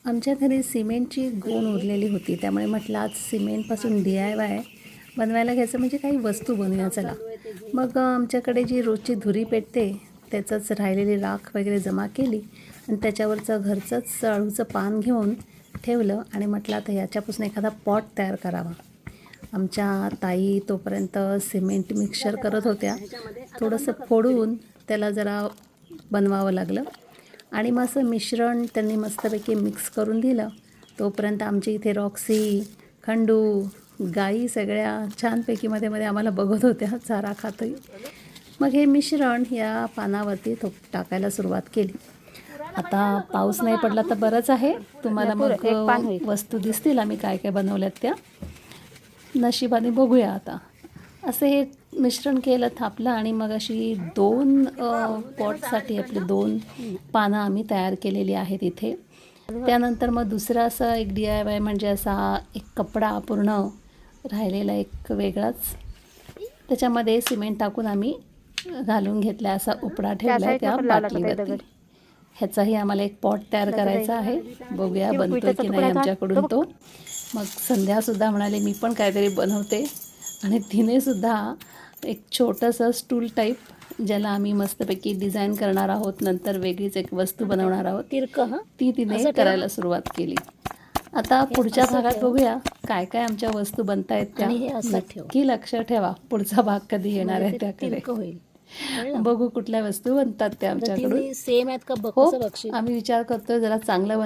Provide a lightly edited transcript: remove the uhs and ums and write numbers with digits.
आमच्या घरी सिमेंटची गोण उरलेली होती, त्यामुळे म्हटलं आज सिमेंटपासून DIY बनवायला घ्यायचं, म्हणजे काही वस्तू बनवूया चला. मग आमच्याकडे जी रोजची धुरी पेटते त्याचंच राहिलेली राख वगैरे जमा केली आणि त्याच्यावरचं घरचंच अळूचं पान घेऊन ठेवलं आणि म्हटलं आता याच्यापासून एखादा पॉट तयार करावा. आमच्या ताई तोपर्यंत सिमेंट मिक्सर करत होत्या. थोडंसं फोडून त्याला जरा बनवावं लागलं आणि मग असं मिश्रण त्यांनी मस्तपैकी मिक्स करून दिलं. तोपर्यंत आमची इथे रॉक्सी, खंडू, गाई सगळ्या छानपैकी मध्ये मध्ये आम्हाला बघत होत्या चारा खातोय. मग हे मिश्रण या पानावरती टाकायला सुरुवात केली. आता पाऊस नाही पडला तर बरंच आहे. तुम्हाला मग वस्तू दिसतील आम्ही काय काय बनवल्यात त्या. नशिबाने बघूया आता. असं हे मिश्रण केलं, थापलं आणि मग अशी 2 पॉटसाठी आपले 2 पानं आम्ही तयार केलेली आहेत इथे. त्यानंतर मग दुसरा असं एक DIY म्हणजे असा एक कपडा पूर्ण राहिलेला एक वेगळाच, त्याच्यामध्ये सिमेंट टाकून आम्ही घालून घेतला, असा उपडा ठेवला आहे त्या बाटलीवरती. ह्याचाही आम्हाला एक पॉट तयार करायचा आहे. बघूया बनतो की नाही आमच्याकडून तो. मग संध्यासुद्धा म्हणाले मी पण काहीतरी बनवते आणि तिनेसुद्धा एक छोटंसं स्टूल टाईप, ज्याला आम्ही मस्तपैकी डिझाईन करणार आहोत, नंतर वेगळीच एक वस्तू बनवणार आहोत, ती तिने करायला सुरुवात केली. आता पुढच्या भागात बघूया काय काय आमच्या वस्तू बनत आहेत त्या. नक्की लक्ष ठेवा, पुढचा भाग कधी येणार आहे त्याकडे. बघू कुठल्या वस्तू बनतात त्या आमच्याकडून. सेम आहेत का हो, आम्ही विचार करतोय जरा चांगलं